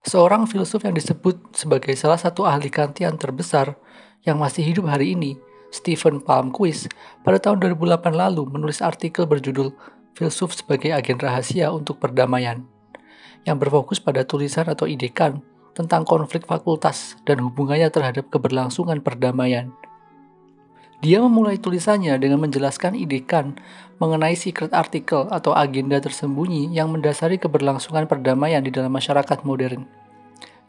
Seorang filsuf yang disebut sebagai salah satu ahli Kantian terbesar yang masih hidup hari ini, Stephen Palmquist, pada tahun 2008 lalu menulis artikel berjudul Filsuf sebagai Agen Rahasia untuk Perdamaian, yang berfokus pada tulisan atau ide Kant tentang konflik fakultas dan hubungannya terhadap keberlangsungan perdamaian. Dia memulai tulisannya dengan menjelaskan ide Kant mengenai secret article atau agenda tersembunyi yang mendasari keberlangsungan perdamaian di dalam masyarakat modern,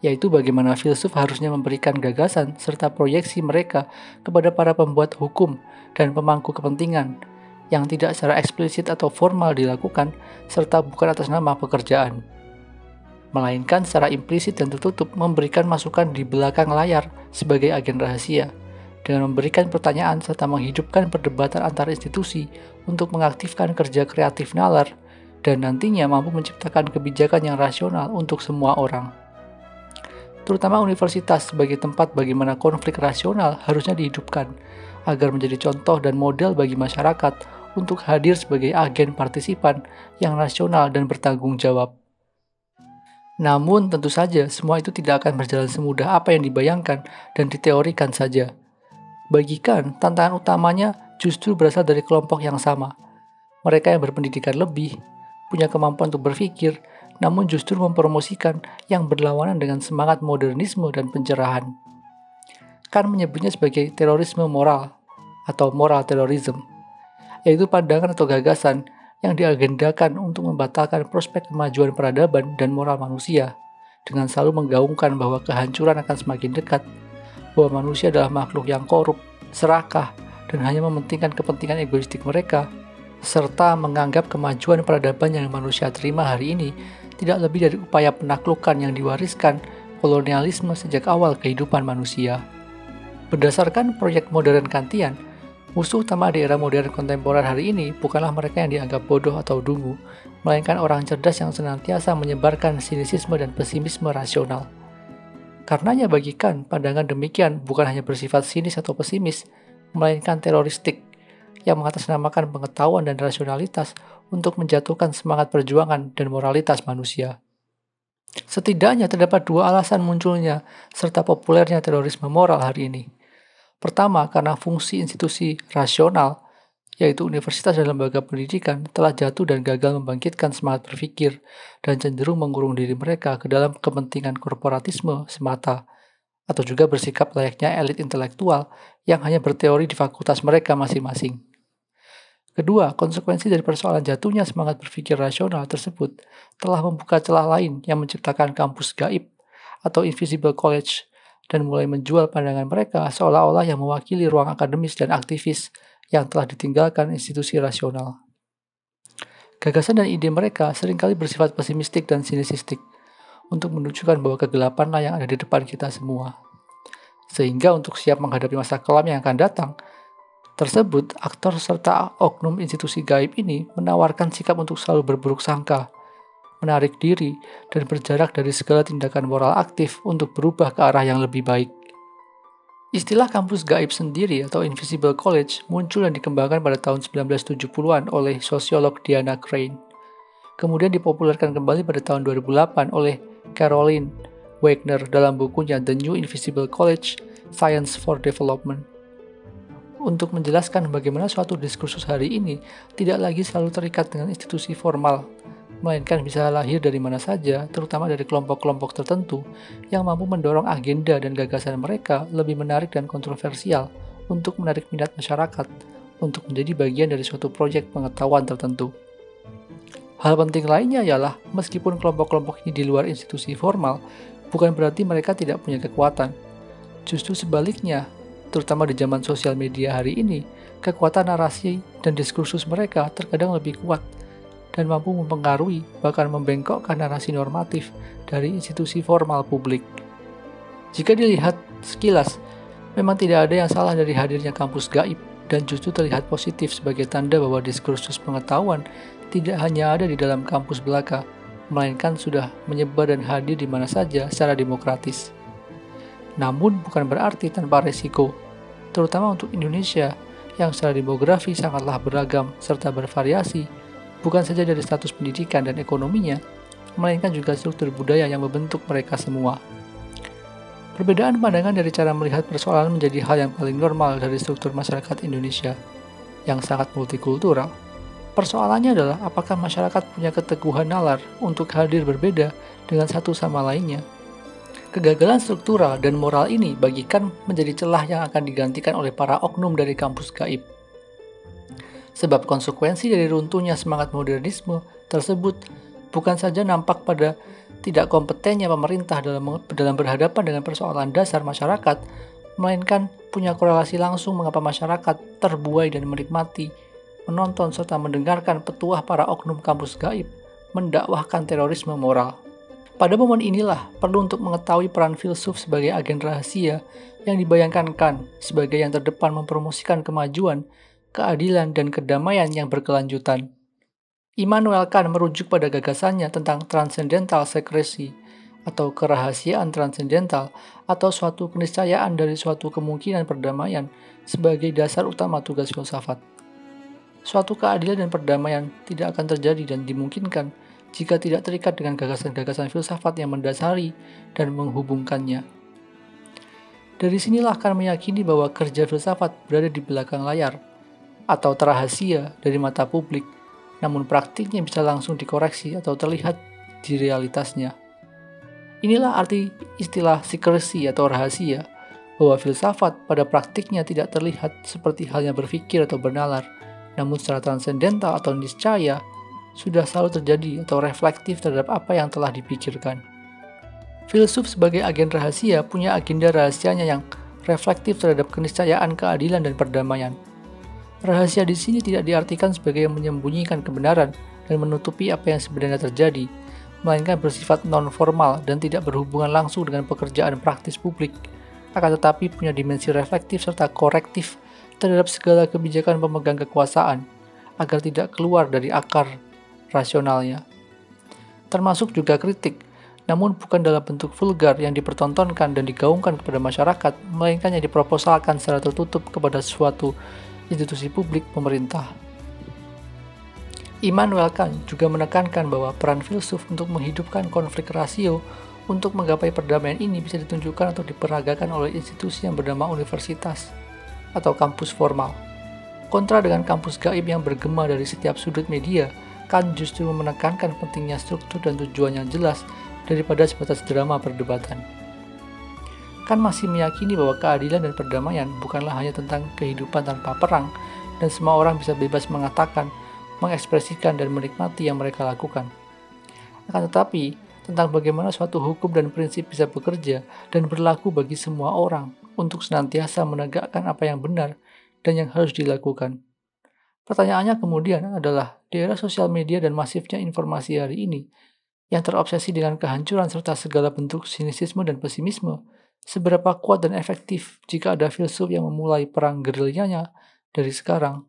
yaitu bagaimana filsuf harusnya memberikan gagasan serta proyeksi mereka kepada para pembuat hukum dan pemangku kepentingan yang tidak secara eksplisit atau formal dilakukan serta bukan atas nama pekerjaan, melainkan secara implisit dan tertutup memberikan masukan di belakang layar sebagai agen rahasia, dengan memberikan pertanyaan serta menghidupkan perdebatan antar institusi untuk mengaktifkan kerja kreatif nalar dan nantinya mampu menciptakan kebijakan yang rasional untuk semua orang. Terutama universitas sebagai tempat bagaimana konflik rasional harusnya dihidupkan agar menjadi contoh dan model bagi masyarakat untuk hadir sebagai agen partisipan yang rasional dan bertanggung jawab. Namun tentu saja semua itu tidak akan berjalan semudah apa yang dibayangkan dan diteorikan saja. Bagi Kant, tantangan utamanya justru berasal dari kelompok yang sama. Mereka yang berpendidikan lebih, punya kemampuan untuk berpikir, namun justru mempromosikan yang berlawanan dengan semangat modernisme dan pencerahan. Kant menyebutnya sebagai terorisme moral atau moral terrorism, yaitu pandangan atau gagasan yang diagendakan untuk membatalkan prospek kemajuan peradaban dan moral manusia, dengan selalu menggaungkan bahwa kehancuran akan semakin dekat, bahwa manusia adalah makhluk yang korup, serakah, dan hanya mementingkan kepentingan egoistik mereka, serta menganggap kemajuan peradaban yang manusia terima hari ini tidak lebih dari upaya penaklukan yang diwariskan kolonialisme sejak awal kehidupan manusia. Berdasarkan proyek modern Kantian, musuh utama di era modern kontemporer hari ini bukanlah mereka yang dianggap bodoh atau dungu, melainkan orang cerdas yang senantiasa menyebarkan sinisisme dan pesimisme rasional. Karenanya bagi Kant, pandangan demikian bukan hanya bersifat sinis atau pesimis, melainkan teroristik, yang mengatasnamakan pengetahuan dan rasionalitas untuk menjatuhkan semangat perjuangan dan moralitas manusia. Setidaknya terdapat dua alasan munculnya serta populernya terorisme moral hari ini. Pertama, karena fungsi institusi rasional, yaitu universitas dan lembaga pendidikan, telah jatuh dan gagal membangkitkan semangat berpikir dan cenderung mengurung diri mereka ke dalam kepentingan korporatisme semata, atau juga bersikap layaknya elit intelektual yang hanya berteori di fakultas mereka masing-masing. Kedua, konsekuensi dari persoalan jatuhnya semangat berpikir rasional tersebut telah membuka celah lain yang menciptakan kampus gaib atau invisible college dan mulai menjual pandangan mereka seolah-olah yang mewakili ruang akademis dan aktivis yang telah ditinggalkan institusi rasional. Gagasan dan ide mereka seringkali bersifat pesimistik dan sinisistik untuk menunjukkan bahwa kegelapanlah yang ada di depan kita semua. Sehingga untuk siap menghadapi masa kelam yang akan datang, tersebut aktor serta oknum institusi gaib ini menawarkan sikap untuk selalu berburuk sangka, menarik diri, dan berjarak dari segala tindakan moral aktif untuk berubah ke arah yang lebih baik. Istilah kampus gaib sendiri atau Invisible College muncul dan dikembangkan pada tahun 1970-an oleh sosiolog Diana Crane. Kemudian dipopulerkan kembali pada tahun 2008 oleh Caroline Wagner dalam bukunya The New Invisible College, Science for Development. Untuk menjelaskan bagaimana suatu diskursus hari ini tidak lagi selalu terikat dengan institusi formal, melainkan bisa lahir dari mana saja, terutama dari kelompok-kelompok tertentu yang mampu mendorong agenda dan gagasan mereka lebih menarik dan kontroversial untuk menarik minat masyarakat untuk menjadi bagian dari suatu proyek pengetahuan tertentu. Hal penting lainnya ialah, meskipun kelompok-kelompok ini di luar institusi formal, bukan berarti mereka tidak punya kekuatan. Justru sebaliknya, terutama di zaman sosial media hari ini, kekuatan narasi dan diskursus mereka terkadang lebih kuat dan mampu mempengaruhi, bahkan membengkokkan narasi normatif dari institusi formal publik. Jika dilihat sekilas, memang tidak ada yang salah dari hadirnya kampus gaib dan justru terlihat positif sebagai tanda bahwa diskursus pengetahuan tidak hanya ada di dalam kampus belaka, melainkan sudah menyebar dan hadir di mana saja secara demokratis. Namun bukan berarti tanpa resiko, terutama untuk Indonesia yang secara demografi sangatlah beragam serta bervariasi, bukan saja dari status pendidikan dan ekonominya, melainkan juga struktur budaya yang membentuk mereka semua. Perbedaan pandangan dari cara melihat persoalan menjadi hal yang paling normal dari struktur masyarakat Indonesia yang sangat multikultural. Persoalannya adalah apakah masyarakat punya keteguhan nalar untuk hadir berbeda dengan satu sama lainnya. Kegagalan struktural dan moral ini bagikan menjadi celah yang akan digantikan oleh para oknum dari kampus gaib. Sebab konsekuensi dari runtuhnya semangat modernisme tersebut bukan saja nampak pada tidak kompetennya pemerintah dalam berhadapan dengan persoalan dasar masyarakat, melainkan punya korelasi langsung mengapa masyarakat terbuai dan menikmati menonton serta mendengarkan petuah para oknum kampus gaib mendakwahkan terorisme moral. Pada momen inilah perlu untuk mengetahui peran filsuf sebagai agen rahasia yang dibayangkan sebagai yang terdepan mempromosikan kemajuan, keadilan, dan kedamaian yang berkelanjutan. Immanuel Kant merujuk pada gagasannya tentang transcendental secrecy atau kerahasiaan transendental atau suatu keniscayaan dari suatu kemungkinan perdamaian sebagai dasar utama tugas filsafat. Suatu keadilan dan perdamaian tidak akan terjadi dan dimungkinkan jika tidak terikat dengan gagasan-gagasan filsafat yang mendasari dan menghubungkannya. Dari sinilah Kant meyakini bahwa kerja filsafat berada di belakang layar atau terrahasia dari mata publik, namun praktiknya bisa langsung dikoreksi atau terlihat di realitasnya. Inilah arti istilah secrecy atau rahasia, bahwa filsafat pada praktiknya tidak terlihat seperti halnya berpikir atau bernalar, namun secara transendental atau niscaya sudah selalu terjadi atau reflektif terhadap apa yang telah dipikirkan. Filsuf sebagai agen rahasia punya agenda rahasianya yang reflektif terhadap keniscayaan, keadilan, dan perdamaian. Rahasia di sini tidak diartikan sebagai menyembunyikan kebenaran dan menutupi apa yang sebenarnya terjadi, melainkan bersifat non-formal dan tidak berhubungan langsung dengan pekerjaan praktis publik, akan tetapi punya dimensi reflektif serta korektif terhadap segala kebijakan pemegang kekuasaan, agar tidak keluar dari akar rasionalnya. Termasuk juga kritik, namun bukan dalam bentuk vulgar yang dipertontonkan dan digaungkan kepada masyarakat, melainkan yang diproposalkan secara tertutup kepada suatu institusi publik pemerintah. Immanuel Kant juga menekankan bahwa peran filsuf untuk menghidupkan konflik rasio untuk menggapai perdamaian ini bisa ditunjukkan atau diperagakan oleh institusi yang bernama universitas atau kampus formal. Kontra dengan kampus gaib yang bergema dari setiap sudut media, Kant justru menekankan pentingnya struktur dan tujuan yang jelas daripada sebatas drama perdebatan. Kant masih meyakini bahwa keadilan dan perdamaian bukanlah hanya tentang kehidupan tanpa perang, dan semua orang bisa bebas mengatakan, mengekspresikan, dan menikmati yang mereka lakukan. Akan tetapi, tentang bagaimana suatu hukum dan prinsip bisa bekerja dan berlaku bagi semua orang untuk senantiasa menegakkan apa yang benar dan yang harus dilakukan. Pertanyaannya kemudian adalah, di era sosial media dan masifnya informasi hari ini, yang terobsesi dengan kehancuran serta segala bentuk sinisisme dan pesimisme, seberapa kuat dan efektif jika ada filsuf yang memulai perang gerilyanya dari sekarang?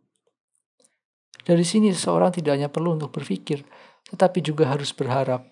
Dari sini seseorang tidak hanya perlu untuk berpikir, tetapi juga harus berharap.